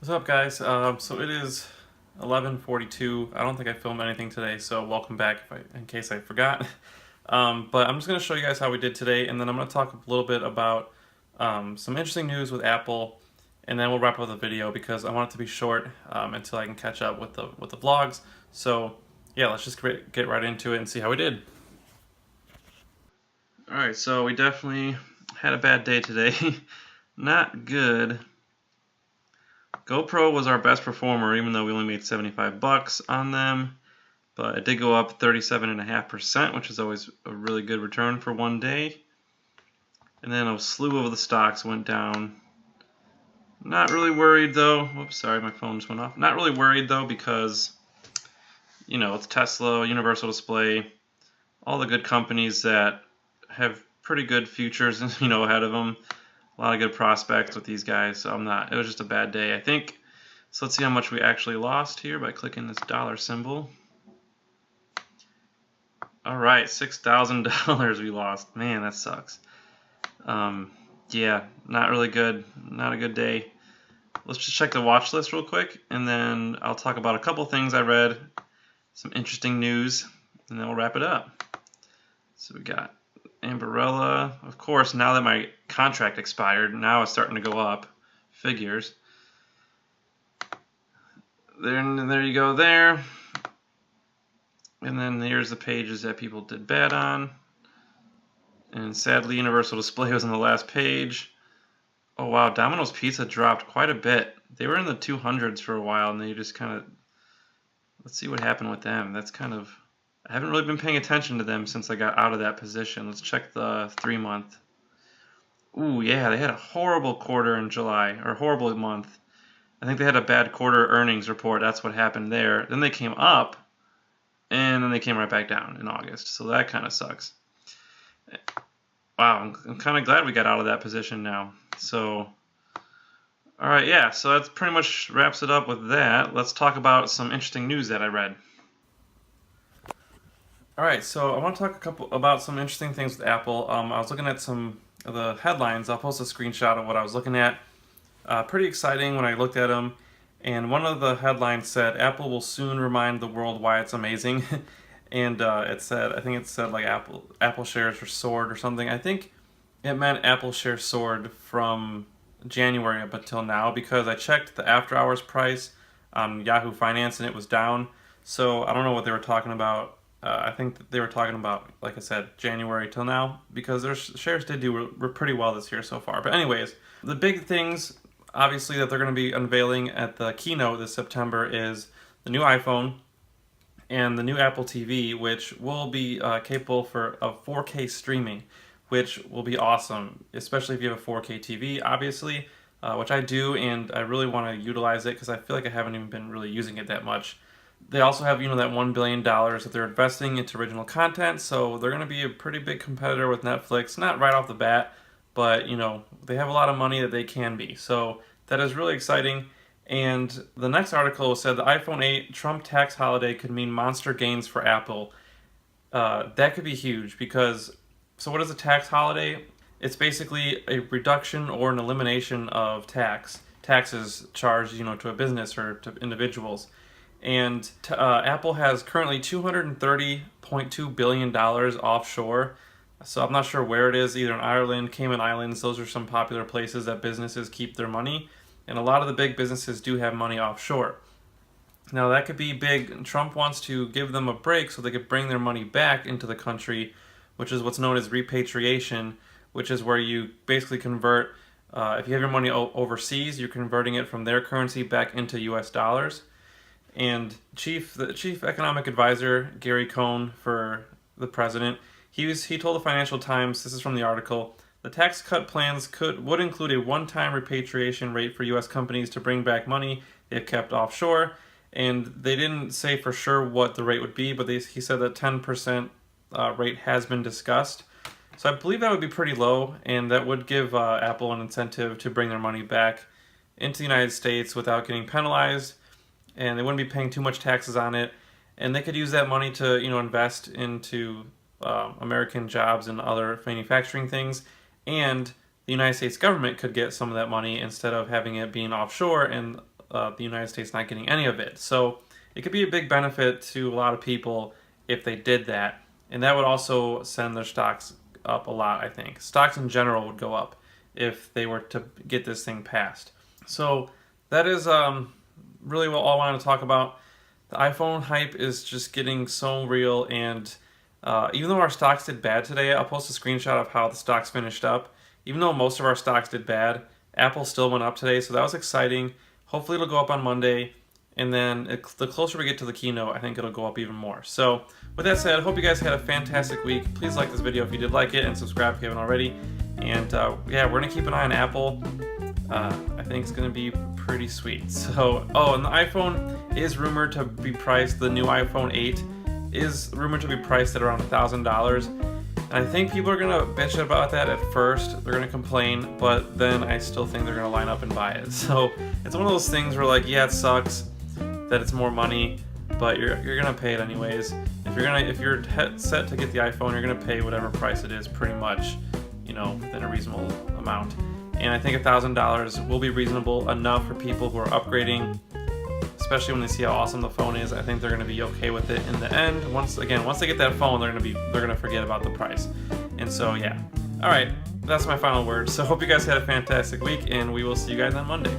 What's up, guys? So it is 11:42. I don't think I filmed anything today, so welcome back in case I forgot. But I'm just going to show you guys how we did today, and then I'm going to talk a little bit about some interesting news with Apple, and then we'll wrap up the video because I want it to be short until I can catch up with the vlogs. So yeah, let's just get right into it and see how we did. All right, so we definitely had a bad day today. Not good. GoPro was our best performer, even though we only made $75 on them, but it did go up 37.5%, which is always a really good return for one day. And then a slew of the stocks went down. Not really worried though. Whoops, sorry, my phone just went off. Not really worried though because, you know, it's Tesla, Universal Display, all the good companies that have pretty good futures, you know, ahead of them. A lot of good prospects with these guys, so it was just a bad day, I think. So let's see how much we actually lost here by clicking this dollar symbol. Alright, $6,000 we lost. Man, that sucks. Yeah, not really good. Not a good day. Let's just check the watch list real quick, and then I'll talk about a couple things I read, some interesting news, and then we'll wrap it up. So we got Ambarella, of course. Now that my contract expired, now it's starting to go up. Figures. There you go there. And then here's the pages that people did bad on. And sadly, Universal Display was on the last page. Oh wow, Domino's Pizza dropped quite a bit. They were in the 200s for a while, and they just kind of... Let's see what happened with them. That's kind of... I haven't really been paying attention to them since I got out of that position. Let's check the 3-month. Ooh, yeah, they had a horrible quarter in July, or a horrible month. I think they had a bad quarter earnings report. That's what happened there. Then they came up, and then they came right back down in August. So that kind of sucks. Wow, I'm kind of glad we got out of that position now. So, all right, yeah, so that pretty much wraps it up with that. Let's talk about some interesting news that I read. Alright, so I want to talk about some interesting things with Apple. I was looking at some of the headlines. I'll post a screenshot of what I was looking at. Pretty exciting when I looked at them. And one of the headlines said, Apple will soon remind the world why it's amazing. And I think it said like Apple shares are soared or something. I think it meant Apple shares soared from January up until now, because I checked the after hours price on Yahoo Finance and it was down. So I don't know what they were talking about. I think that they were talking about, like I said, January till now, because their shares did do pretty well this year so far. But anyways, the big things, obviously, that they're going to be unveiling at the keynote this September is the new iPhone and the new Apple TV, which will be capable of 4K streaming, which will be awesome, especially if you have a 4K TV, obviously, which I do, and I really want to utilize it because I feel like I haven't even been really using it that much. They also have, you know, that $1 billion that they're investing into original content, so they're going to be a pretty big competitor with Netflix. Not right off the bat, but, you know, they have a lot of money that they can be. So that is really exciting. And the next article said the iPhone 8 Trump tax holiday could mean monster gains for Apple. That could be huge because, so what is a tax holiday? It's basically a reduction or an elimination of taxes charged, you know, to a business or to individuals. And Apple has currently $230.2 billion offshore. So I'm not sure where it is, either in Ireland, Cayman Islands. Those are some popular places that businesses keep their money. And a lot of the big businesses do have money offshore. Now that could be big. Trump wants to give them a break so they could bring their money back into the country, which is what's known as repatriation, which is where you basically convert, if you have your money overseas, you're converting it from their currency back into US dollars. And the chief economic advisor, Gary Cohn, for the president, he told the Financial Times, this is from the article, the tax cut plans would include a one-time repatriation rate for U.S. companies to bring back money they've kept offshore. And they didn't say for sure what the rate would be, but he said that 10% rate has been discussed. So I believe that would be pretty low, and that would give Apple an incentive to bring their money back into the United States without getting penalized. And they wouldn't be paying too much taxes on it, and they could use that money to, you know, invest into American jobs and other manufacturing things, and the United States government could get some of that money instead of having it being offshore and the United States not getting any of it. So it could be a big benefit to a lot of people if they did that, and that would also send their stocks up a lot. I think stocks in general would go up if they were to get this thing passed. So that is really what all I wanted to talk about. The iPhone hype is just getting so real, and even though our stocks did bad today, I'll post a screenshot of how the stocks finished up. Even though most of our stocks did bad, Apple still went up today, so that was exciting. Hopefully it'll go up on Monday, and then the closer we get to the keynote, I think it'll go up even more. So with that said, I hope you guys had a fantastic week. Please like this video if you did like it, and subscribe if you haven't already. And yeah, we're gonna keep an eye on Apple. I think it's gonna be pretty sweet. So, oh, and the iPhone is rumored to be priced, the new iPhone 8 is rumored to be priced at around $1,000. And I think people are gonna bitch about that at first. They're gonna complain, but then I still think they're gonna line up and buy it. So it's one of those things where, like, yeah, it sucks that it's more money, but you're gonna pay it anyways. If you're set to get the iPhone, you're gonna pay whatever price it is, pretty much, you know, within a reasonable amount. And I think $1,000 will be reasonable enough for people who are upgrading, especially when they see how awesome the phone is. I think they're going to be okay with it in the end. Once they get that phone, they're going to forget about the price. And so yeah. All right, that's my final word. So hope you guys had a fantastic week, and we will see you guys on Monday.